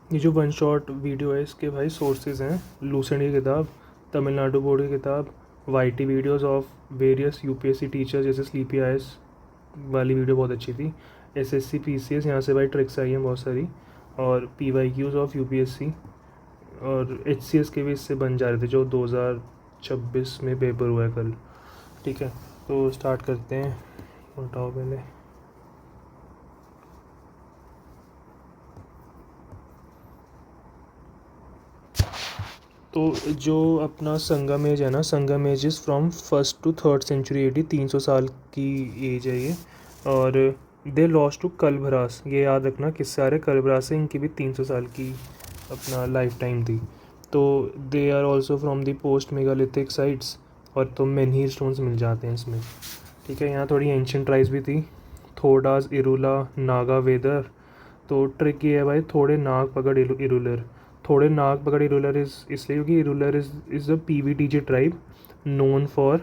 ये जो one shot video है इसके भाई सोर्सेज हैं लूसेंट की किताब, तमिलनाडु बोर्ड की किताब, YT videos of various UPSC teacher जैसे स्लीपी आइज वाली वीडियो बहुत अच्छी थी, एसएससी पीसीएस यहाँ से भाई ट्रिक्स आई हैं बहुत सारी, और पीवाईक्यूज ऑफ यूपीएससी, और एचसीएस के भी इससे बन जा रहे थे जो 2026 में पेपर हुआ है कल। ठीक है, तो स्टार्ट करते हैं। उठाओ पहले। तो जो अपना संगम एज है ना, Sangam age is from first to third century AD, 300 साल की एज है ये। और दे लॉस्ट टू कलभरास, ये याद रखना किससे आ रहे, कलभरास से, इनकी भी 300 साल की अपना लाइफ टाइम थी। तो they are also from the post megalithic sites, और तो मेनहीर स्टोन्स मिल जाते हैं इसमें। ठीक है, यहाँ थोड़ी एंशियंट ट्राइब्स भी थी, थोडास, इरुला, नागा, वेदर। तो ट्रिक ये है भाई, थोड़े नाग पकड़ इरुलर, थोड़े नाग पकड़ इरुलर इज इसलिए क्योंकि Irular is a PVTG tribe known for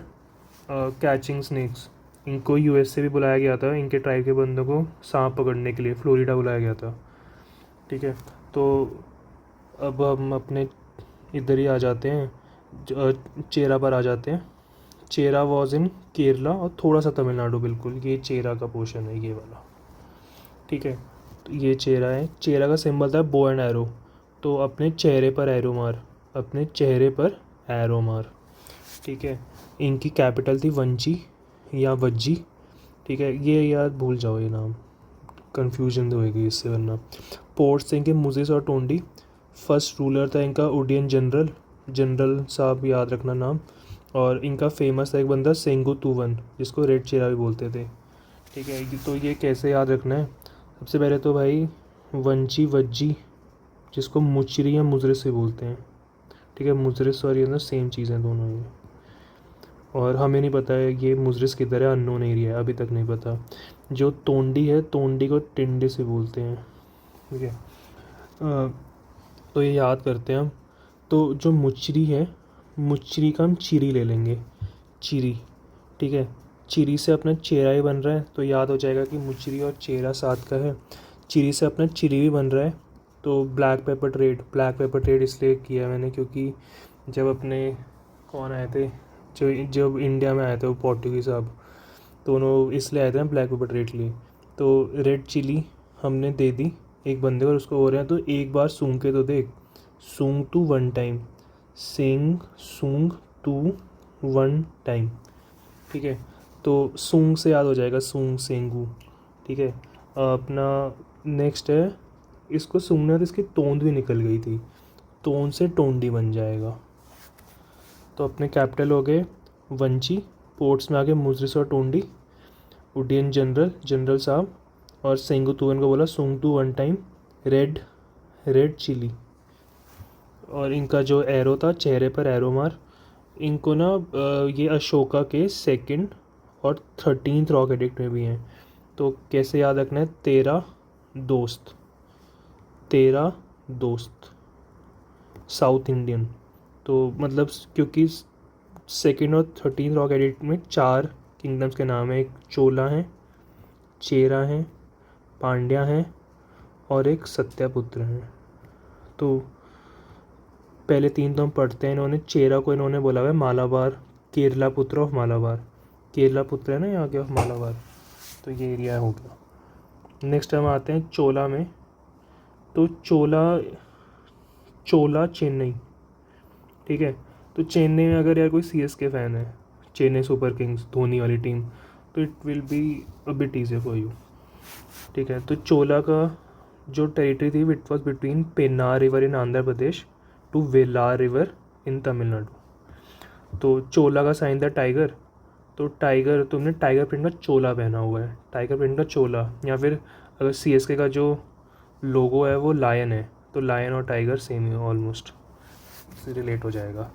catching snakes. इनको यूएस से भी बुलाया गया था, इनके ट्राइब के बंदों को सांप पकड़ने के लिए फ्लोरिडा बुलाया गया था। ठीक है, तो अब हम अपने इधर ही आ जाते हैं, चेरा पर आ जाते हैं। चेरा वॉज इन केरला और थोड़ा सा तमिलनाडु, बिल्कुल ये चेरा का पोर्शन है ये वाला। ठीक है, तो ये चेहरा है, चेहरा का सिंबल था बो एंड एरो, तो अपने चेहरे पर एरो मार, अपने चेहरे पर एरो मार। ठीक है, इनकी कैपिटल थी वंची या वज्जी। ठीक है, ये यार भूल जाओ ये नाम, कन्फ्यूजन तो होगी इससे वरना। पोर्ट्स थे इनके मुजिस और टोंडी। फर्स्ट रूलर था इनका उडियन जनरल, जनरल साहब याद रखना नाम। और इनका फेमस था एक बंदा सेंगु तुवन, जिसको रेड चेहरा भी बोलते थे। ठीक है, तो ये कैसे याद रखना है, सबसे पहले तो भाई वंची वज्जी, जिसको मुचरी या मुजरिस से बोलते हैं। ठीक है, मुजरिस और ये ना सेम चीज़ हैं दोनों ये। और हमें नहीं पता है ये मुजरिस किधर है, अननोन एरिया है, अभी तक नहीं पता। जो तोंडी है, तोंडी को टिंडे से बोलते हैं। ठीक है, तो ये याद करते हैं हम। तो जो मुचरी है, मुचरी का हम चिरी ले लेंगे, चिरी। ठीक है, चिरी से अपना चेहरा ही बन रहा है, तो याद हो जाएगा कि मुचरी और चेहरा साथ का है। चिरी से अपना चिरी भी बन रहा है, तो black pepper trade, black pepper trade इसलिए किया मैंने क्योंकि जब अपने कौन आए थे, जो जब इंडिया में आए थे वो पोर्टुगीज़ साहब, तो उन्होंने इसलिए आए थे ना ब्लैक पेपर ट्रेड के लिए। तो रेड चिली हमने दे दी एक बंदे को, उसको हो रहे हैं, तो एक बार सूंघ के तो देख, सूंघ टू वन टाइम, सेंग सूंघ टू वन टाइम। ठीक है, तो सूंग से याद हो जाएगा, सूंग सेंगू। ठीक है, अपना नेक्स्ट है, इसको सूंघना तो इसकी तोंद भी निकल गई थी, तोंद से टोंडी बन जाएगा। तो अपने कैपिटल हो गए वंची, पोर्ट्स में आगे मुजरिस और टोंडी, उडियन जनरल, जनरल साहब, और सेंगू तुवन को बोला सूंग to one time, red, red chilli. और इनका जो एरो था, चेहरे पर एरो मार। इनको ना ये अशोका के सेकंड और 13th रॉक एडिक्ट में भी हैं। तो कैसे याद रखना है, तेरा दोस्त, तेरा दोस्त, साउथ इंडियन। तो मतलब क्योंकि सेकंड और 13th रॉक एडिक्ट में 4 किंगडम्स के नाम है, एक चोला है, चेरा है, पांड्या है, और एक सत्यापुत्र है। तो पहले 3 तो हम पढ़ते हैं। इन्होंने चेरा को इन्होंने बोला हुआ है मालाबार, केरला पुत्र ऑफ मालाबार, केरला पुत्र है ना यहाँ के ऑफ मालाबार, तो ये एरिया हो गया। नेक्स्ट हम आते हैं चोला में। तो चोला, चोला चेन्नई। ठीक है, तो चेन्नई में अगर यार कोई सीएसके फ़ैन है, चेन्नई सुपर किंग्स, धोनी वाली टीम, तो it will be a bit easy for you. ठीक है, तो चोला का जो टेरिटरी थी it was between Pennar river in Andhra Pradesh to Vellar river in Tamil Nadu. तो चोला का साइन था टाइगर, तो टाइगर, तुमने टाइगर प्रिंट का चोला पहना हुआ है, टाइगर प्रिंट का चोला। या फिर अगर सीएसके का जो लोगो है वो लायन है, तो लायन और टाइगर सेम ही ऑलमोस्ट, से रिलेट हो जाएगा।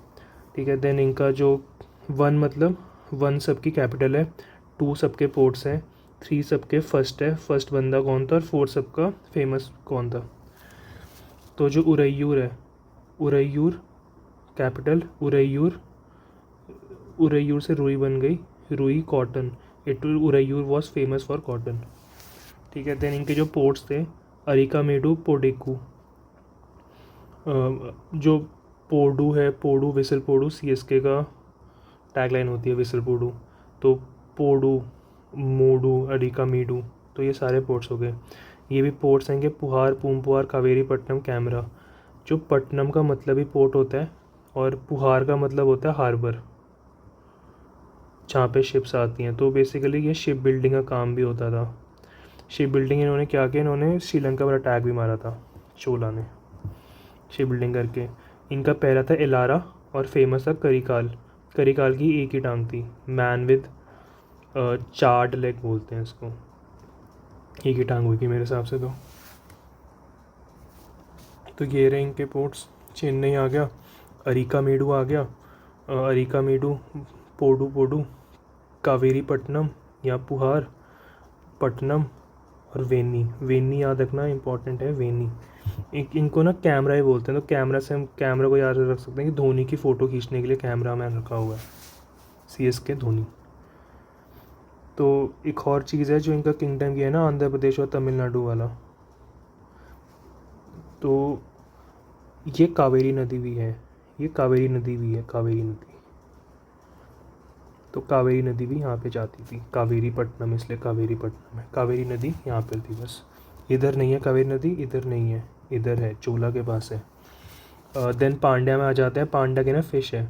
ठीक है, देन इनका जो वन मतलब वन सबकी कैपिटल है, 2 सबके पोर्ट्स हैं, 3 सबके फर्स्ट है, फर्स्ट बंदा कौन था, और 4 सबका फेमस कौन था। तो जो उरैयूर है, उरैयूर कैपिटल उरैयूर, उरैयूर से रुई बन गई, रुई cotton, it Uraiyur was famous for cotton. ठीक है, देन इनके जो पोर्ट्स थे, अरिकामेडू, पोडेकू, जो पोडू है, पोडू विसल पोडू सीएसके का टैगलाइन होती है, विसल पोडू। तो पोडू, मोडू, अरिका मीडू, तो ये सारे पोर्ट्स हो गए। ये भी पोर्ट्स हैं कि पुहार, पूमपुहार, कावेरी पट्टनम, कैमरा। जो पट्टनम का मतलब ही पोर्ट होता है और पुहार का मतलब होता है हार्बर, जहाँ पे शिप्स आती हैं। तो बेसिकली ये शिप बिल्डिंग का काम भी होता था। शिप बिल्डिंग इन्होंने क्या किया, इन्होंने श्रीलंका पर अटैक भी मारा था चोला ने, शिप बिल्डिंग करके। इनका पहला था एलारा और फेमस था करिकाल। करिकाल की एक ही टांग थी, मैन विद चार्ड लेग बोलते हैं इसको, एक ही टांग हुई थी मेरे हिसाब से। तो ये रहे इनके पोर्ट्स। चेन्नई आ गया, अरिका मेडू आ गया, अरिका मेडू, पोडू पोडू, कावेरी पट्टनम या पुहार, पट्टनम और वेनी। वेनी याद रखना इंपॉर्टेंट है, वेनी। इनको ना कैमरा ही बोलते हैं। तो कैमरा से हम कैमरा को याद रख सकते हैं कि धोनी की फ़ोटो खींचने के लिए कैमरा मैन रखा हुआ है, सीएसके धोनी। तो एक और चीज़ है जो इनका किंगडम की है ना, आंध्र प्रदेश और तमिलनाडु वाला। तो ये कावेरी नदी भी है, ये कावेरी नदी भी है, कावेरी नदी। तो कावेरी नदी भी यहाँ पे जाती थी, कावेरी पट्टनम इसलिए कावेरी पट्टनम है। कावेरी नदी यहाँ पर थी बस, इधर नहीं है कावेरी नदी, इधर नहीं है, इधर है, चोला के पास है। देन पांड्या में आ जाते हैं। पांड्या के ना फिश है,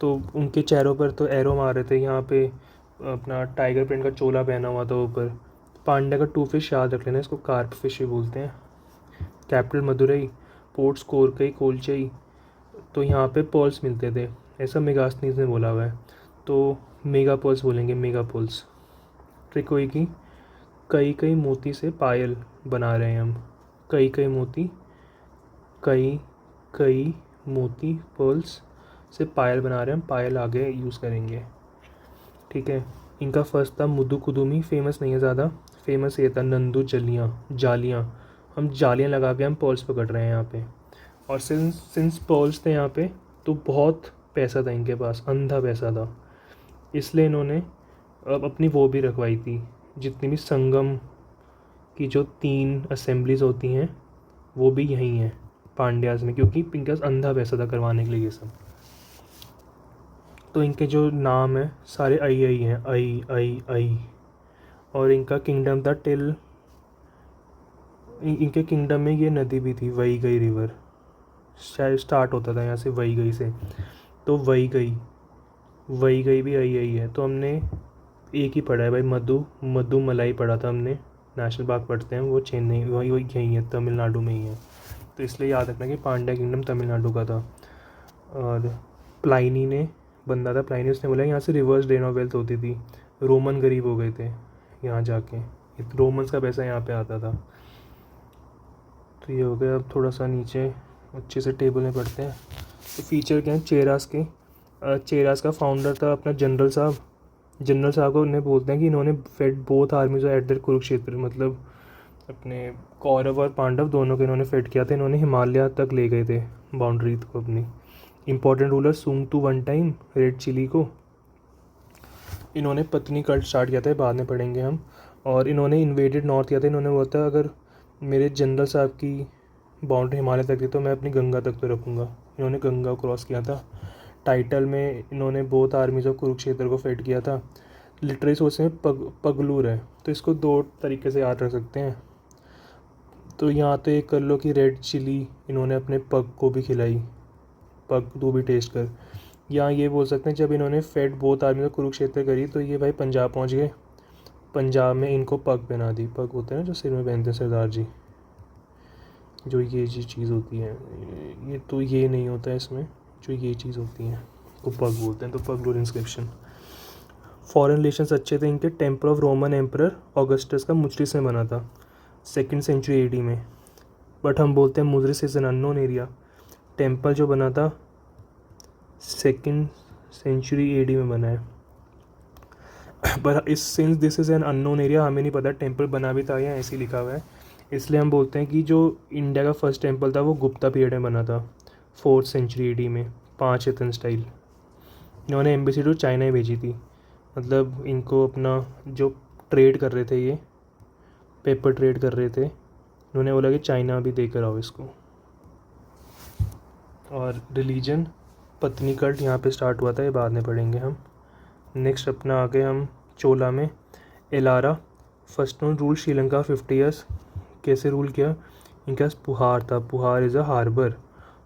तो उनके चेहरों पर तो एरो मार रहे थे। यहाँ पे अपना टाइगर प्रिंट का चोला पहना हुआ था ऊपर। पांड्या का 2 फिश याद रख लेना, इसको कार्प फिश भी बोलते हैं। Capital Madurai, ports Korkai, Kolchai. तो यहाँ पे पर्ल्स मिलते थे, ऐसा मेगास्थनीज ने बोला हुआ है। तो मेगा पर्ल्स बोलेंगे, मेगा पर्ल्स। ट्रिक हुई कि कई कई मोती से पायल बना रहे हैं हम, कई कई मोती, कई कई मोती पर्ल्स से पायल बना रहे हैं हम, पायल आगे यूज़ करेंगे, ठीक है। इनका फर्स्ट था मुद्दू कुदुमी, फेमस नहीं है ज़्यादा। फेमस ये था नंदू जलियाँ, जालियाँ। हम जालियाँ लगा के हम पर्ल्स पकड़ रहे हैं यहाँ पे। और सिंस पर्ल्स थे यहाँ पे, तो बहुत पैसा था इनके पास, अंधा पैसा था। इसलिए इन्होंने अब अपनी वो भी रखवाई थी, जितनी भी संगम की जो 3 असेंबलीज होती हैं वो भी यहीं हैं पांड्याज में, क्योंकि इनके पास अंधा पैसा था करवाने के लिए ये सब। तो इनके जो नाम है सारे आई आई हैं, आई आई आई। और इनका किंगडम था टिल, इनके किंगडम में ये नदी भी थी, वैगई रिवर, शायद स्टार्ट होता था यहाँ से वैगई से। तो वैगई, वैगई भी आई आई है। तो हमने एक ही पढ़ा है भाई, मधु मलाई पढ़ा था हमने, नेशनल पार्क पढ़ते हैं, वो चेन्नई, वही वही यहीं है, तमिलनाडु में ही है। तो इसलिए याद रखना कि पांड्या किंगडम तमिलनाडु का था। और प्लाइनी ने बंदा था, प्लाइनी, उसने बोला यहाँ से रिवर्स ड्रेन ऑफ वेल्थ होती थी, रोमन गरीब हो गए थे यहाँ जाके, रोमन्स का पैसा यहाँ पे आता था। तो ये हो गया। अब थोड़ा सा नीचे अच्छे से टेबल में पढ़ते हैं। तो फीचर क्या है चेरास के। चेरास का फाउंडर था अपना जनरल साहब। जनरल साहब को उन्हें बोलते हैं कि इन्होंने fed both armies at the Kurukshetra, मतलब अपने कौरव और पांडव दोनों को इन्होंने फेड किया था। इन्होंने हिमालय तक ले गए थे बाउंड्री को अपनी। इंपॉर्टेंट रूलर सुंग to one time, red chilli को इन्होंने पत्नी कल्ट स्टार्ट किया था, बाद में पढ़ेंगे हम। और इन्होंने इन्वेडेड नॉर्थ किया था। इन्होंने बोला था अगर मेरे जनरल साहब की बाउंड्री हिमालय तक थी तो मैं अपनी गंगा तक तो रखूँगा। इन्होंने गंगा को क्रॉस किया था। टाइटल में इन्होंने बोथ आर्मीज ऑफ कुरुक्षेत्र को फेड किया था। लिटरेरी सोर्स में पगलूर है, तो इसको 2 तरीके से याद रख सकते हैं। तो यहाँ तो एक कर लो कि रेड चिली इन्होंने अपने पग को भी खिलाई, पग तू भी टेस्ट कर। या ये बोल सकते हैं जब इन्होंने fed both army of Kurukshetra करी तो ये भाई पंजाब पहुँच गए, पंजाब में इनको पग पहना दी। पग होते हैं ना जो सिर में पहनते हैं सरदार जी, जो ये जी चीज़ होती है, ये तो ये नहीं होता है इसमें, जो ये चीज़ होती है वो पग बोलते हैं। तो पगलूर इंस्क्रिप्शन। फॉरेन रिलेशंस अच्छे थे इनके। Temple of Roman emperor Augustus का मुचरी से बना था 2nd सेंचुरी एडी में, बट हम बोलते हैं मुजरिस is an unknown area. Temple जो बना था 2nd सेंचुरी एडी में बना है, पर इस since this is an unknown area हमें नहीं पता टेम्पल बना भी था या ऐसे ही लिखा हुआ है, इसलिए हम बोलते हैं कि जो इंडिया का फर्स्ट टेम्पल था वो गुप्ता पीरियड में बना था 4th सेंचुरी एडी में, 5 एथन स्टाइल। इन्होंने एम्बेसी टू चाइना ही भेजी थी, मतलब इनको अपना जो ट्रेड कर रहे थे, ये पेपर ट्रेड कर रहे थे, इन्होंने बोला कि चाइना भी देकर आओ इसको। और रिलीजन पत्नी कल्ट यहाँ पे स्टार्ट हुआ था, ये बाद में पढ़ेंगे हम। नेक्स्ट अपना आगे हम चोला में Elara first known rule Sri Lanka 50 years. कैसे रूल किया? इनके पास पुहार था, पुहार इज़ अ हार्बर,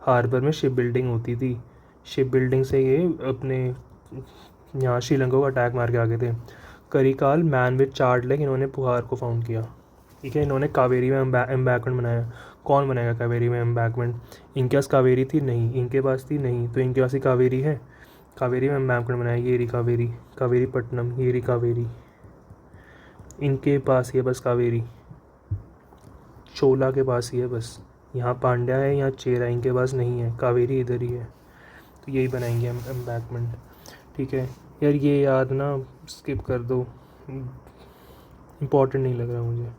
हार्बर में शिप बिल्डिंग होती थी, शिप बिल्डिंग से ये अपने यहाँ श्रीलंका को अटैक मार के आ गए थे। Karikal man with charred leg, इन्होंने पुहार को फाउंड किया। ठीक है, इन्होंने कावेरी में एम्बैकमेंट बनाया। कौन बनाएगा कावेरी में एम्बैकमेंट? इनके पास कावेरी थी नहीं, इनके पास थी नहीं, तो इनके पास ही कावेरी है, कावेरी में एम्बैकमेंट बनाया। ये रही कावेरी, कावेरी पट्टनम, ये रही कावेरी, इनके पास ही है बस कावेरी, चोला के पास ही है बस। यहाँ पांड्या है, यहाँ चेरा, इनके पास नहीं है, कावेरी इधर ही है, तो यही बनाएंगे हम एम्बैकमेंट। ठीक है यार, ये याद ना स्किप कर दो, इम्पॉर्टेंट नहीं लग रहा मुझे,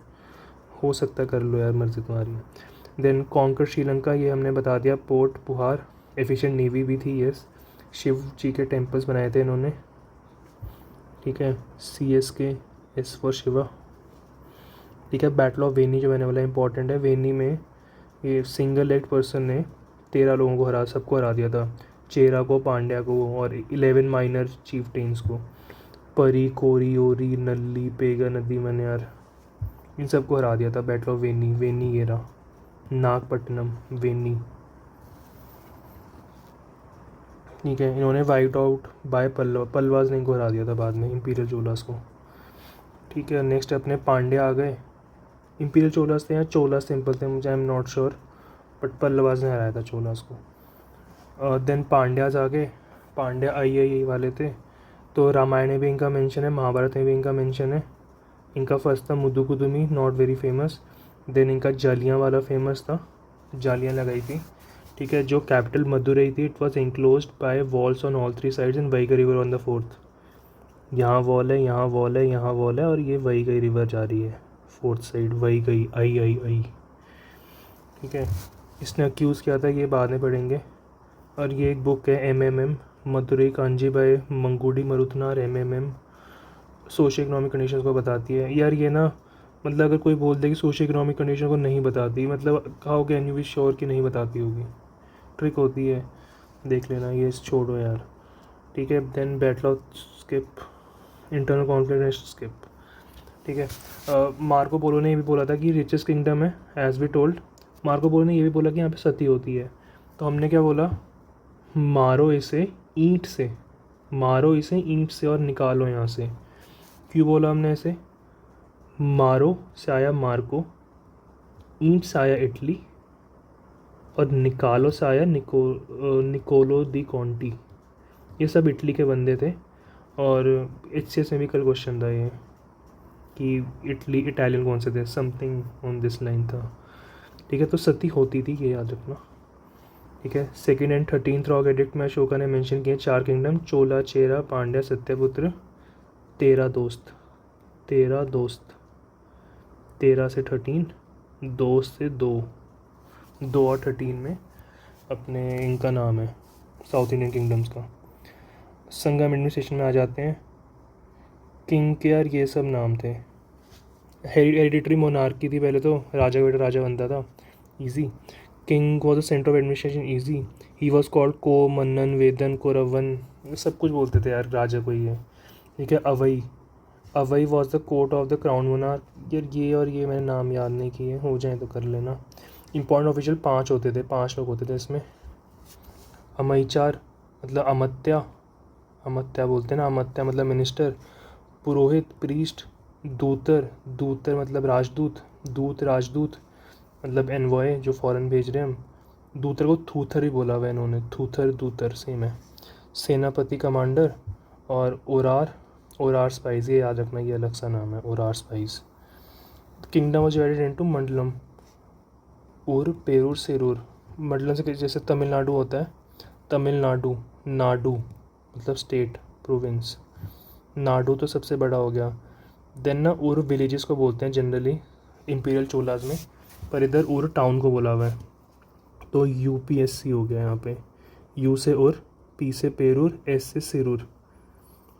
हो सकता कर लो यार, मर्ज़ी तुम्हारी। देन कॉन्कर श्रीलंका, ये हमने बता दिया। पोर्ट पुहार, एफिशिएंट नेवी भी थी, यस। शिव जी के टेम्पल्स बनाए थे इन्होंने। ठीक है, CSK, एस फॉर शिवा। ठीक है, बैटल ऑफ वेनी जो मैंने बोला इंपॉर्टेंट है। वेनी में ये सिंगल लेग पर्सन ने 13 लोगों को सबको हरा दिया था, चेरा को, पांड्या को और 11 माइनर चीफटेन्स को। परी, कोरी, ओरी, नल्ली, पेगा, नदी, मन्यार, इन सबको हरा दिया था बैटल ऑफ वेनी। वेनी ये रहा, नागपट्टनम, वेनी। ठीक है, इन्होंने वाइट आउट बाय पल्लवाज ने इनको हरा दिया था बाद में, इंपीरियल चोलास को। ठीक है, नेक्स्ट अपने पांड्या आ गए। इंपीरियल चोलास थे या चोलास सिंपल थे, मुझे I am not sure, but Pallavas ने हराया था चोलास को। देन पांड्याज आ गए। पांड्या आई वाले थे, तो रामायण में भी इनका मेंशन है, महाभारत में भी इनका मेंशन है। इनका फर्स्ट था Mudukudumi, not very famous. Then इनका जालियाँ वाला फेमस था, जालियाँ लगाई थी। ठीक है, जो कैपिटल मदुरई थी, it was enclose by walls on all 3 sides and Vaigai river on the 4th। यहाँ वॉल है, यहाँ वॉल है, यहाँ वॉल है, और ये वैगई रिवर जा रही है 4th साइड, वैगई, आई। ठीक है, इसने अक्यूज़ किया था, ये बाद में पढ़ेंगे। और ये एक बुक है MMM, Madurai Kanchi by Mangudi Maruthanar, MMM, socio economic condition को बताती है। यार ये ना, मतलब अगर कोई बोल दे कि सोशो इकोनॉमिक कंडीशन को नहीं बताती, मतलब how can you be sure कि नहीं बताती होगी, ट्रिक होती है, देख लेना, ये छोड़ो यार। ठीक है, then battle of skip, internal conflict skip. ठीक है, मार्को पोलो ने ये भी बोला था कि रिचेस्ट किंगडम है, as we told. Marco Polo ने ये भी बोला कि यहाँ पे सती होती है, तो हमने क्या बोला, मारो इसे ईंट से, मारो इसे ईंट से और निकालो यहाँ से। क्यों बोला हमने ऐसे? मारो से आया मार्को, ईंट से आया इटली, और निकालो से आया निकोलो दी कॉन्टी, ये सब इटली के बंदे थे। और HCS में भी कल क्वेश्चन था ये कि इटली इटालियन कौन से थे, समथिंग ऑन दिस लाइन था। ठीक है, तो सती होती थी, ये याद रखना। ठीक है, 2nd and 13th rock edict में अशोका ने मेंशन किए 4 किंगडम, चोला, चेरा, पांड्या, सत्यपुत्र, 13 दोस्त, 13 दोस्त, 13 से 13, 2 से 2, 2 और 13 में अपने इनका नाम है साउथ इंडियन किंगडम्स का। संगम एडमिनिस्ट्रेशन में आ जाते हैं। किंग के यार ये सब नाम थे, हेरिडिटरी मोनार्की थी पहले, तो राजा का बेटा राजा बनता था, easy. King was the centre of administration, easy. He was called को, मन्नन, वेदन, कोरवन, सब कुछ बोलते थे यार राजा को ही है। ठीक है, अवई, अवई was the court of the crown monarch. यार ये और ये मैंने नाम याद नहीं किए, हो जाए तो कर लेना। इंपॉर्टेंट ऑफिशियल 5 होते थे, 5 लोग होते थे इसमें। अमैचार मतलब अमत्या, अमत्या बोलते हैं ना, अमत्या मतलब मिनिस्टर। पुरोहित, प्रीस्ट। दूतर, दूतर मतलब राजदूत, दूत राजदूत मतलब एनवॉय जो फॉरेन भेज रहे हैं हम। दूतर को थूथर ही बोला हुआ है इन्होंने, थूथर दूतर सेम है। सेनापति, कमांडर। और ओरार, ओरार स्पाइस, ये याद रखना, ये अलग सा नाम है, ओरार spice. Kingdom was divided into mandalam, ur, perur, सेरूर। मंडलम से जैसे तमिलनाडु होता है, तमिलनाडु, नाडु मतलब स्टेट, प्रोविंस, नाडु तो सबसे बड़ा हो गया। देन ना उर विलेजेस को बोलते हैं जनरली इंपीरियल चोलाज में, पर इधर उर टाउन को बोला हुआ है, तो UPSC हो गया यहाँ पे। U से उर, P से पेरूर, S से सिरूर।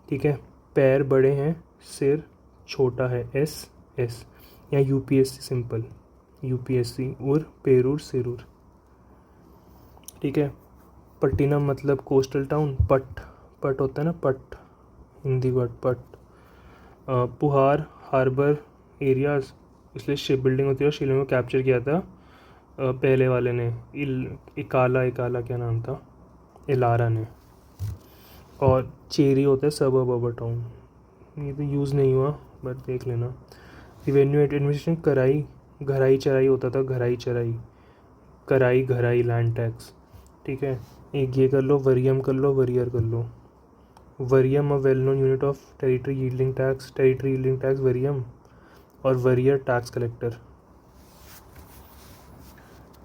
ठीक है, पैर बड़े हैं, सिर छोटा है, S या UPSC सिंपल, UPSC, उर, पेरूर, सिरूर। ठीक है, पट्टिनम मतलब कोस्टल टाउन, पट पट होता है ना, पट हिंदी वर्ड पट। पुहार हार्बर एरियाज़, इसलिए शिप बिल्डिंग होती है और शिलों को कैप्चर किया था पहले वाले ने, इकाला इकाला क्या नाम था, इलारा ने। और चेरी होता है सबर्ब अर्बन टाउन, ये तो यूज़ नहीं हुआ बट देख लेना। रिवेन्यू एडमिनिस्ट्रेशन कराई, घराई चराई होता था, घराई चराई, कराई घराई लैंड टैक्स। ठीक है, एक ये कर लो, वरियम कर लो, वरियर कर लो। Variyam a well known unit of territory yielding tax, territory yielding tax variyam, और वरियर टैक्स कलेक्टर।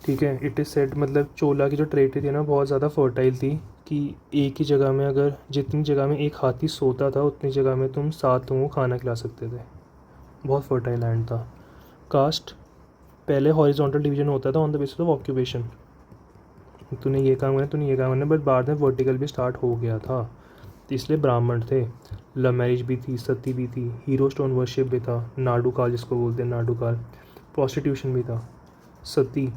ठीक है, इट इज़ सेड मतलब चोला की जो टेरिटरी थी ना बहुत ज़्यादा फर्टाइल थी, कि एक ही जगह में अगर जितनी जगह में एक हाथी सोता था उतनी जगह में तुम 7 लोगों को खाना खिला सकते थे। बहुत फर्टाइल लैंड था। कास्ट, पहले हॉरिजॉन्टल डिवीजन होता था on the basis of occupation, तूने ये काम करना, तूने ये काम करना, बट बाद में वर्टिकल भी स्टार्ट हो गया था, तो इसलिए ब्राह्मण थे। लव मैरिज भी थी, सती भी थी, हीरो स्टोन वर्शिप भी था, नाडू काल जिसको बोलते हैं नाडू काल, प्रोस्टिट्यूशन भी था, सती,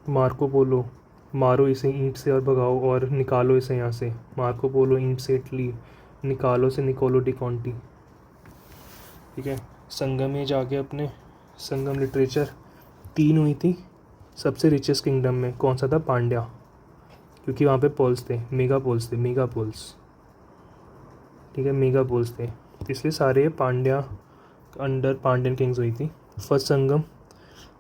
मार्को पोलो, मारो इसे ईंट से और भगाओ और निकालो इसे यहाँ से, मार्को पोलो ईंट से इटली, निकालो से निकोलो डी कॉन्टी। ठीक है, संगम में जाके अपने संगम लिटरेचर 3 हुई थी सबसे रिचेस्ट किंगडम में, कौन सा था, पांड्या, क्योंकि वहाँ पे पोल्स थे, मेगा पोल्स थे, मेगा पोल्स। ठीक है, मेगा पोल्स थे, इसलिए सारे पांड्या अंडर पांड्यन किंग्स हुई थी। First Sangam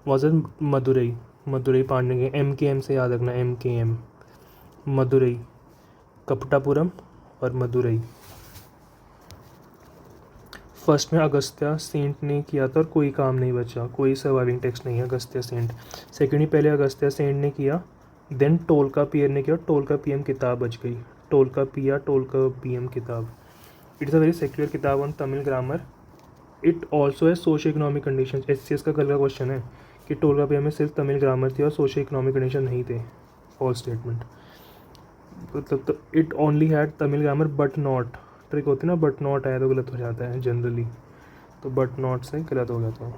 was in Madurai, Madurai Pandyan, MKM से याद रखना, MKM, मदुरई, कपटापुरम और मदुरई। फर्स्ट में अगस्त्या सेंट ने किया था और कोई काम नहीं बचा, कोई सर्वाइविंग टेक्स्ट नहीं है अगस्त्या सेंट। सेकेंडली पहले अगस्त्या सेंट ने किया, देन टोलका पियर ने किया, टोलका PM किताब बच गई, टोलका पिया टोलका PM किताब। It is a very secular किताब on Tamil grammar. It also है सोशो इकोनॉमिक कंडीशन, SCS का कल का क्वेश्चन है कि टोलका पिया में सिर्फ तमिल ग्रामर थी और सोशो इकोनॉमिक कंडीशन नहीं थे, फॉल्स स्टेटमेंट। मतलब तो it only had Tamil grammar but not, trick होती है ना, बट नॉट आया तो गलत हो जाता है जनरली, तो बट नॉट से गलत हो गया था।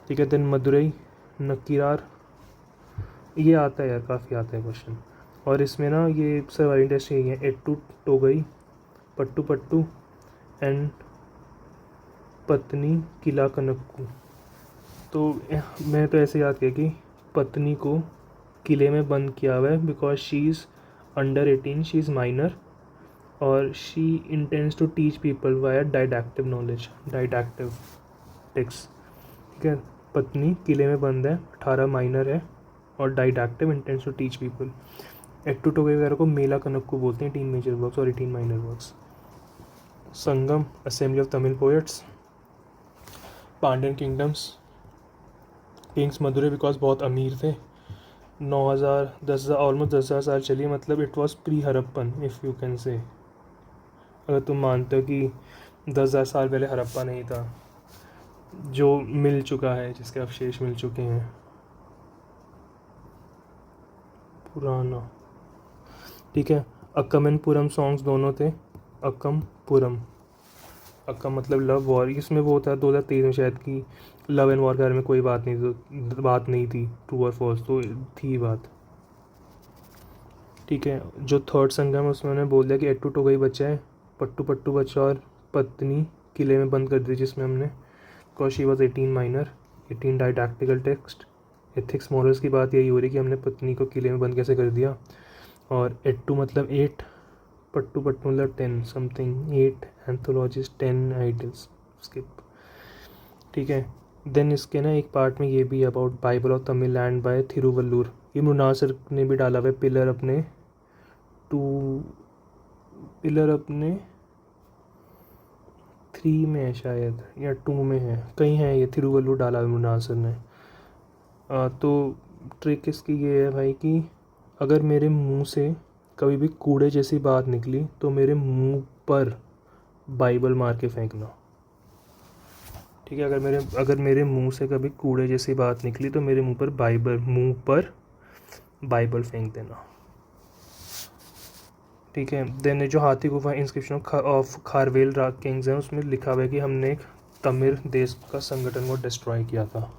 ठीक है, देन मदुरई, नकीरार, ये आता है यार, काफ़ी आता है क्वेश्चन। और इसमें ना ये सर्वाइविंग टेस्ट यही है, एट्टू टोगई, पट्टू पट्टू एंड पत्नी किला कनक्कू। तो मैं तो ऐसे याद किया कि पत्नी को किले में बंद किया हुआ है because she is under 18, she is minor, और she intends to teach people via didactic knowledge, didactic text. ठीक है, पत्नी किले में बंद है, 18 माइनर है, और डाइडैक्टिव इंटेंड्स टू टीच पीपल। एट्टू टोगे वगैरह को मेला कनक्कू बोलते हैं, 18 मेजर वर्क्स और 18 minor works. Sangam, assembly of Tamil poets. Pandyan kingdoms, kings Madurai because बहुत अमीर थे, 9,000 10,000 ऑलमोस्ट 10,000 साल चली, मतलब it was pre Harappan if you can say, अगर तुम मानते हो कि 10,000 साल पहले हरप्पा नहीं था, जो मिल चुका है, जिसके अवशेष मिल चुके हैं, पुराना। ठीक है, अक्कम एंड पुरम सॉन्ग्स दोनों थे, अक्कम पुरम, अक्कम मतलब लव वॉर, इसमें वो था 2023 में शायद कि लव एंड वॉर के बारे में कोई बात नहीं, तो बात नहीं थी, ट्रू और फॉल्स तो थी बात। ठीक है, जो थर्ड संगम है उसमें उन्होंने बोल दिया कि एट्टू टोगई बचा है, पट्टू पट्टू बचा और पत्नी किले में बंद कर दी, जिसमें हमने because she was 18 minor, 18 didactical text. Ethics morals की बात यही हो रही कि हमने पत्नी को किले में बंद कैसे कर दिया। और एट्टू मतलब 8, पट्टू पट्टू मतलब 10 समथिंग, 8 एंथोलॉजीज, 10 आइडल्स, स्किप। ठीक है, देन इसके ना एक पार्ट में ये भी about Bible of Tamil land by Thiruvallur, ये मृणाल सर ने भी डाला हुआ है, पिलर अपने 3 में है शायद, या 2 में है, कहीं है, ये थिरुवल्लुर डाला हुआ मृणाल सर ने। तो ट्रिक इसकी ये है भाई कि अगर मेरे मुंह से कभी भी कूड़े जैसी बात निकली तो मेरे मुंह पर बाइबल मार के फेंकना। ठीक है, अगर मेरे मुंह से कभी कूड़े जैसी बात निकली तो मेरे मुंह पर बाइबल फेंक देना। ठीक है, देन जो हाथी गुफा इंस्क्रिप्शन ऑफ खारवेल राग किंग्स है उसमें लिखा हुआ है कि हमने एक तमिल देश का संगठन को डिस्ट्रॉय किया था।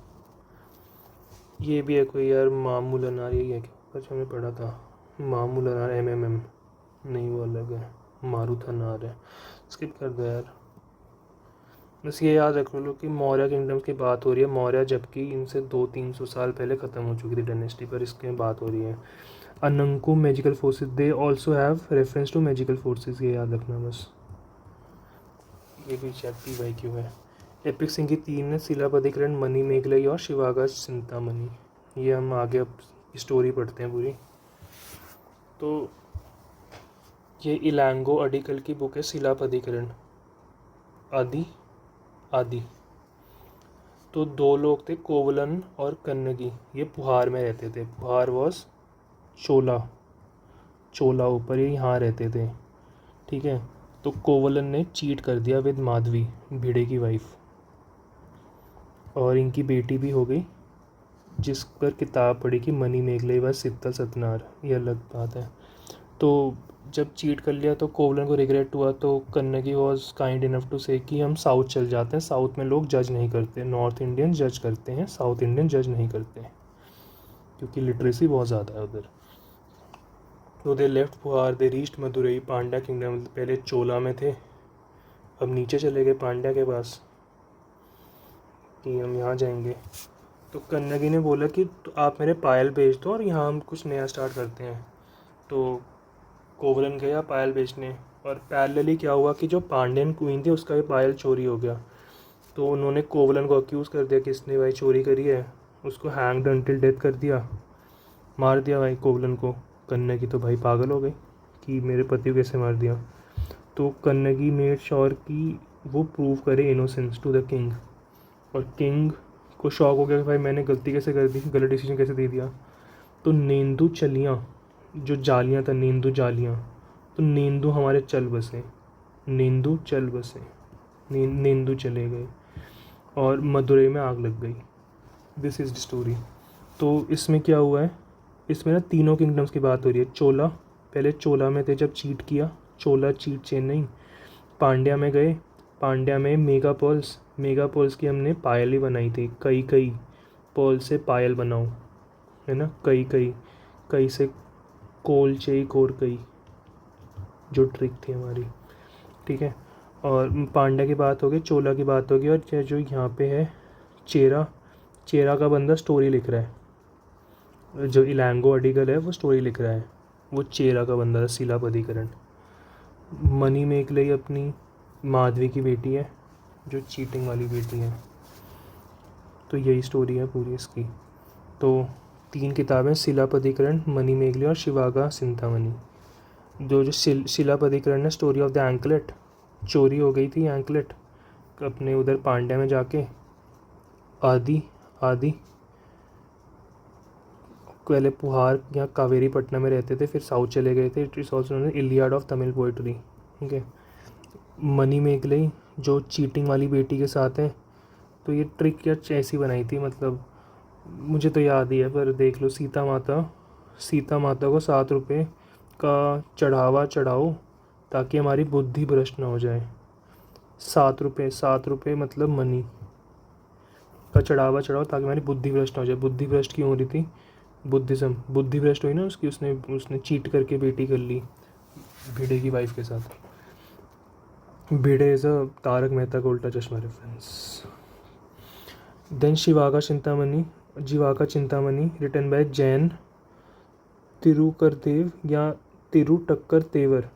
ये भी है कोई यार मामूलन, यही है कि हमने पढ़ा था, मामूल अनार MMM नहीं, वो अलग है, मारुत अनार है, स्किप कर दो यार। बस ये याद रख लो कि मौर्य किंगडम की बात हो रही है, मौर्य जबकि इनसे 200-300 साल पहले ख़त्म हो चुकी थी डायनेस्टी, पर इसके बात हो रही है। अनंको magical forces, they also have reference to magical forces, ये याद रखना बस। ये भी चैप्टी भाई क्यों है। एपिक सिंह की 3 है, शिलापतिकरण, मणि मेघलई और शिवागा चिंतामणि। ये हम आगे अब स्टोरी पढ़ते हैं पूरी। तो ये इलांगो अडिकल की बुक है, शिलापतिकरण आदि आदि। तो 2 लोग थे, कोवलन और कन्नगी, ये पुहार में रहते थे। पुहार वॉज चोला, चोला ऊपर, ये यहाँ रहते थे, ठीक है। तो कोवलन ने चीट कर दिया विद माधवी, भिड़े की वाइफ, और इनकी बेटी भी हो गई, जिस पर किताब पढ़ी कि मणि मेघले व शीतल सतनार, ये अलग बात है। तो जब चीट कर लिया तो कोवलन को रिग्रेट हुआ, तो Kannagi was kind enough to से कि हम साउथ चल जाते हैं, साउथ में लोग जज नहीं करते, नॉर्थ इंडियन जज करते हैं, साउथ इंडियन जज नहीं करते, क्योंकि लिटरेसी बहुत ज़्यादा है उधर। तो they left पुहार, they reached Madurai, Pandya kingdom, पहले चोला में थे, अब नीचे चले गए पांड्या के पास कि हम यहाँ जाएंगे। तो कन्नगी ने बोला कि तो आप मेरे पायल भेज दो और यहाँ हम कुछ नया स्टार्ट करते हैं। तो कोवलन गया पायल बेचने, और पैरेलली क्या हुआ कि जो पांड्यन क्वीन थी उसका भी पायल चोरी हो गया। तो उन्होंने कोवलन को अक्यूज़ कर दिया कि इसने भाई चोरी करी है, उसको हैंग्ड अंटिल डेथ कर दिया, मार दिया भाई कोवलन को। कन्नगी तो भाई पागल हो गई कि मेरे पति को कैसे मार दिया। तो कन्नगी मेड श्योर कि वो प्रूव करे इनोसेंस टू द किंग, और किंग को शौक हो गया कि भाई मैंने गलती कैसे कर दी, गलत डिसीजन कैसे दे दिया। तो नेंदू चलियाँ, जो जालियाँ था, नेंदू जालियाँ, तो नेंदू हमारे चल बसे, नेंदू चल बसे, नेंदू चले गए, और मदुरई में आग लग गई। This is the story. तो इसमें क्या हुआ है, इसमें ना तीनों किंगडम्स की बात हो रही है। चोला, पहले चोला में थे जब चीट किया, चोला चीट चेन्नई। पांड्या में गए, पांड्या में मेगा पर्ल्स, मेगा पर्ल्स की हमने पायल ही बनाई थी, कई कई पर्ल से पायल बनाओ, है ना, कई कई, कई से कोल चई कोर कई, जो ट्रिक थी हमारी, ठीक है। और पांड्या की बात होगी, चोला की बात होगी, और जो यहाँ पे है चेरा, चेरा का बंदा स्टोरी लिख रहा है, जो इलांगो अडिगल है वो स्टोरी लिख रहा है, वो चेरा का बंदा था, शिलापतिकरण। मणि मेघलई अपनी माधवी की बेटी है, जो चीटिंग वाली बेटी है। तो यही स्टोरी है पूरी इसकी। तो 3 किताबें, शिलापतिकरण, मणि मेघले और शिवागा चिंतामणि। जो शिलापतिकरण है, स्टोरी ऑफ द एंकलेट, चोरी हो गई थी एंकलेट अपने उधर पांड्या में जाके। आदि आदि पहले पुहार या कावेरी पटना में रहते थे, फिर साउथ चले गए थे। It is also Iliad of Tamil poetry, ठीक है। मणि मेघलई जो चीटिंग वाली बेटी के साथ है, तो ये ट्रिक या ऐसी बनाई थी, मतलब मुझे तो याद ही है, पर देख लो, सीता माता को 7 रुपये का चढ़ावा चढ़ाओ ताकि हमारी बुद्धि भ्रष्ट ना हो जाए। 7 रुपये मतलब मनी का चढ़ावा चढ़ाओ ताकि हमारी बुद्धि भ्रष्ट ना हो जाए। बुद्धि भ्रष्ट क्यों हो रही थी, बुद्धिज़्म, बुद्धि भ्रष्ट हुई ना उसकी, उसने चीट करके बेटी कर ली भिड़े की वाइफ के साथ। Bhide is a Taarak Mehta ka Ooltah Chashmah reference. Then Sivaga Chintamani written by Jain Tirukkaradev या तिरुटक्कर तेवर,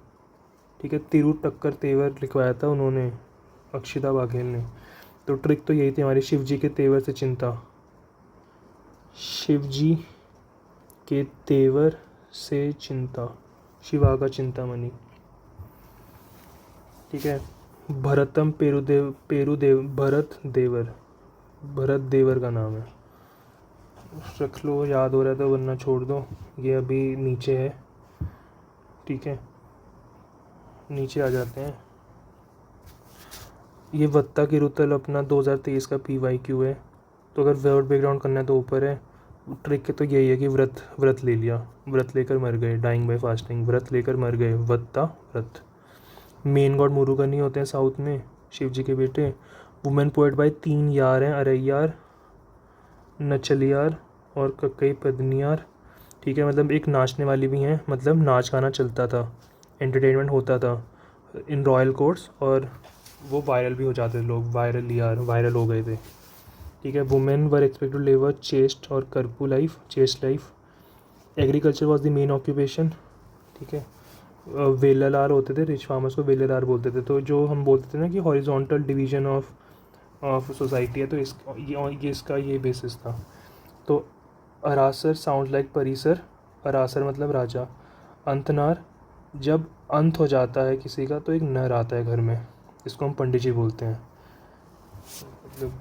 ठीक है, तिरुटक्कर तेवर लिखवाया था उन्होंने, अक्षिता बाघेल ने। तो ट्रिक तो यही थी हमारी, शिव जी के तेवर से चिंता, शिव जी के तेवर से चिंता, शिवागा चिंतामणि, ठीक है। भरतम भरत देवर का नाम है, रख लो, याद हो रहा था, वरना छोड़ दो। ये अभी नीचे है, ठीक है, नीचे आ जाते हैं। ये वत्ता की रुतल अपना 2023 का PYQ है। तो अगर वर्ड बैकग्राउंड करना है तो ऊपर है। ट्रिक तो यही है कि व्रत ले लिया, व्रत लेकर मर गए, डाइंग बाय फास्टिंग, व्रत लेकर मर गए, वत्ता व्रत। मेन गॉड मुरुगन ही होते हैं साउथ में, शिव जी के बेटे। वुमेन पोएट बाय 3 यार हैं, अरैयार, नचलियार और कक्कई पदनियार। ठीक है, मतलब एक नाचने वाली भी हैं, मतलब नाच गाना चलता था, एंटरटेनमेंट होता था इन रॉयल कोर्ट्स, और वो वायरल भी हो जाते थे लोग, वायरल हो गए थे। ठीक है, women were expect to live a chaste और careful life, chaste life. Agriculture was the main occupation. ठीक है, वेलर होते थे, रिच फार्मर्स को वेलर बोलते थे। तो जो हम बोलते थे ना कि हॉरिजॉन्टल डिवीजन ऑफ सोसाइटी है, तो ये इसका ये बेसिस था। तो अरासर साउंड लाइक परिसर, अरासर मतलब राजा। अंतनार, जब अंत हो जाता है किसी का तो एक नर आता है घर में, इसको हम पंडित जी बोलते हैं, मतलब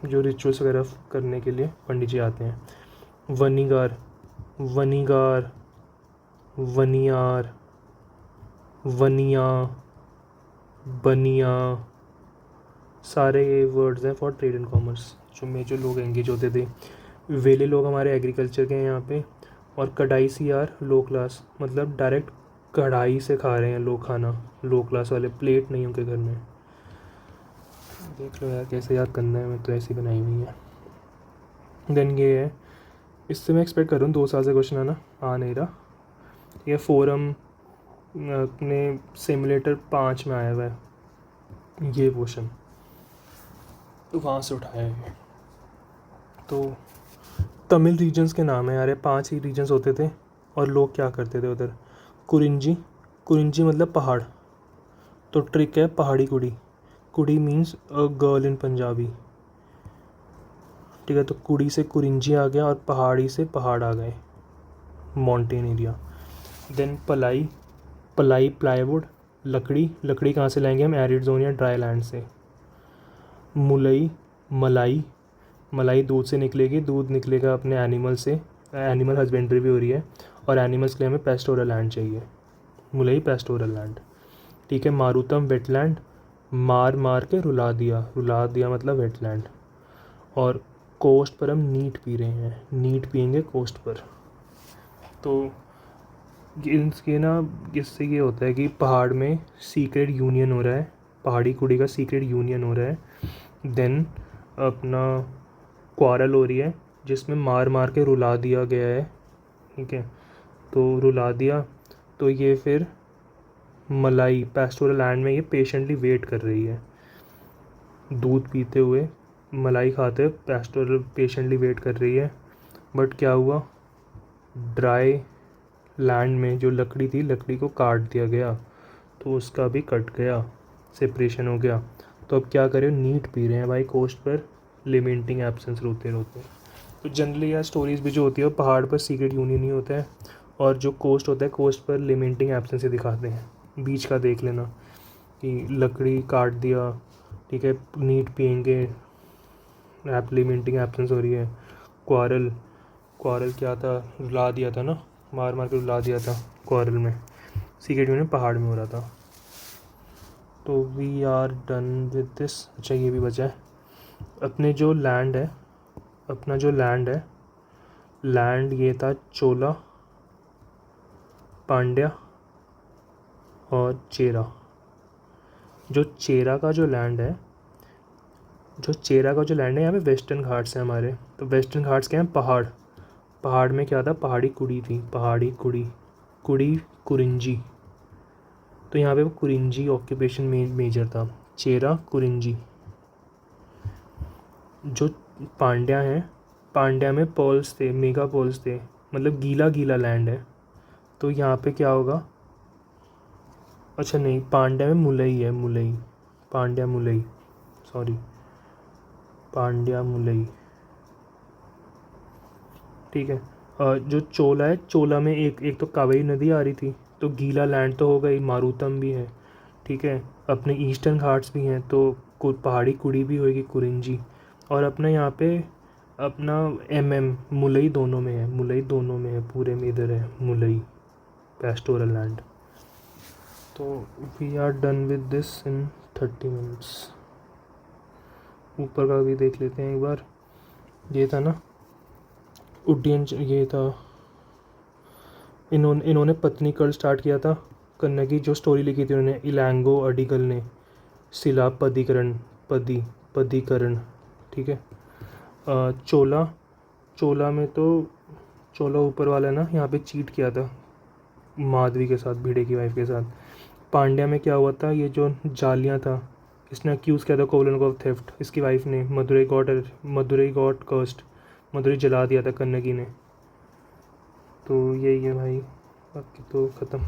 जो रिचुअल्स वगैरह करने के लिए पंडित जी आते हैं। वनीगार, वनीगार, वनियार, वनिया, बनिया, सारे ये वर्ड्स हैं फॉर ट्रेड एंड कॉमर्स, जो मेजर लोग एंगेज होते थे। वेले लोग हमारे एग्रीकल्चर के हैं यहाँ पे। और कढ़ाई सी यार लो क्लास, मतलब डायरेक्ट कढ़ाई से खा रहे हैं लोग खाना, लो क्लास वाले, प्लेट नहीं उनके घर में। देख लो यार कैसे याद करना है, मैं तो ऐसी बनाई हुई है। देन ये है, इससे मैं एक्सपेक्ट कर रहा हूँ 2 साल से क्वेश्चन आना, आ नहीं रहा। ये फोरम अपने सिमुलेटर 5 में आया हुआ है ये क्वेश्चन, तो वहाँ से उठाया है ये। तो तमिल रीजन्स के नाम है यार, ये 5 ही रीजन्स होते थे, और लोग क्या करते थे उधर। कुरिंजी, कुरिंजी मतलब पहाड़, तो ट्रिक है पहाड़ी कुड़ी, कुड़ी means a girl in Punjabi. ठीक है, तो कुड़ी से कुरिंजी आ गया, और पहाड़ी से पहाड़ आ गए, माउंटेन एरिया। देन पलाई, पलाई प्लाईवुड, लकड़ी, लकड़ी कहाँ से लाएंगे हम, एरिड जोन या ड्राई लैंड से। मुलई, मलाई, मलाई दूध से निकलेगी, दूध निकलेगा अपने एनिमल से, एनिमल हस्बेंड्री भी हो रही है, और एनिमल्स के लिए हमें पेस्टोरल लैंड चाहिए, मुलई पेस्टोरल लैंड। ठीक है, मारुतम वेटलैंड, मार मार के रुला दिया मतलब वेटलैंड। और कोस्ट पर हम नीट पी रहे हैं, नीट पियेंगे कोस्ट पर। तो इसके ना, इससे ये होता है कि पहाड़ में सीक्रेट यूनियन हो रहा है, पहाड़ी कुड़ी का सीक्रेट यूनियन हो रहा है। देन अपना क्वारल हो रही है, जिसमें मार मार के रुला दिया गया है। ठीक है, तो रुला दिया, तो ये फिर मलाई पेस्टोरल लैंड में ये पेशेंटली वेट कर रही है, दूध पीते हुए मलाई खाते हुए पेस्टोरल पेशेंटली वेट कर रही है। बट क्या हुआ, ड्राई लैंड में जो लकड़ी थी, लकड़ी को काट दिया गया, तो उसका भी कट गया, सेपरेशन हो गया। तो अब क्या करें, नीट पी रहे हैं भाई कोस्ट पर, लिमिटिंग एब्सेंस रोते रोते। तो जनरली यार स्टोरीज भी जो होती है वो पहाड़ पर सीक्रेट यूनियन ही होता है, और जो कोस्ट होता है कोस्ट पर लिमिटिंग एब्सेंस ही दिखाते हैं। बीच का देख लेना कि लकड़ी काट दिया, ठीक है, नीट पियेंगे, ऐप लिमिटिंग एब्सेंस हो रही है। क्वारल, क्वारल क्या था, रुला दिया था ना, मार मार के रुला दिया था क्वारल में, सीक्रेट यूनियन पहाड़ में हो रहा था। तो we are done with this. अच्छा ये भी बचा है, अपने जो लैंड है, अपना जो लैंड है, लैंड ये था चोला, पांड्या और चेरा। जो चेरा का जो लैंड है, जो चेरा का जो लैंड है, यहाँ पे वेस्टर्न घाट्स हैं हमारे। तो वेस्टर्न घाट्स क्या हैं, पहाड़, पहाड़ में क्या था, पहाड़ी कुड़ी थी, पहाड़ी कुड़ी, कुड़ी कुरिंजी। तो यहाँ पे वो कुरिंजी ऑक्यूपेशन मेजर था, चेरा कुरिंजी। जो पांड्या हैं, पांड्या में पर्ल्स थे, मेगा पर्ल्स थे, मतलब गीला गीला लैंड है। तो यहाँ पे क्या होगा, अच्छा नहीं, पांड्या में मुलई है, मुलई, पांड्या मुलई, सॉरी, पांड्या मुलई। ठीक है, जो चोला है, चोला में एक एक तो कावेरी नदी आ रही थी, तो गीला लैंड तो हो गई, मारुतम भी है। ठीक है, अपने ईस्टर्न घाट्स भी हैं, तो पहाड़ी कुड़ी भी होगी, कुरिंजी। और अपना यहाँ पे अपना मुलई दोनों में है, मुलई दोनों में है, पूरे में इधर है मुलई पेस्टोरल लैंड। तो we are done with this in 30 minutes. ऊपर का भी देख लेते हैं एक बार। ये था ना उड्डयन, ये था, इन्होंने पत्नी कल स्टार्ट किया था करने की, जो स्टोरी लिखी थी उन्होंने, इलांगो अडिगल ने, शिला पदीकरण, पदीकरण। ठीक है, चोला, चोला में तो चोला ऊपर वाला ना यहाँ पे चीट किया था माधवी के साथ, भिड़े की वाइफ के साथ। पांड्या में क्या हुआ था, ये जो जालियाँ था, इसने अक्यूज़ किया था कोवलन को थेफ्ट, इसकी वाइफ ने। मदुरई गॉट कर्स्ड, मदुरई जला दिया था कन्नगी ने। तो यही है भाई, बाकी तो ख़त्म।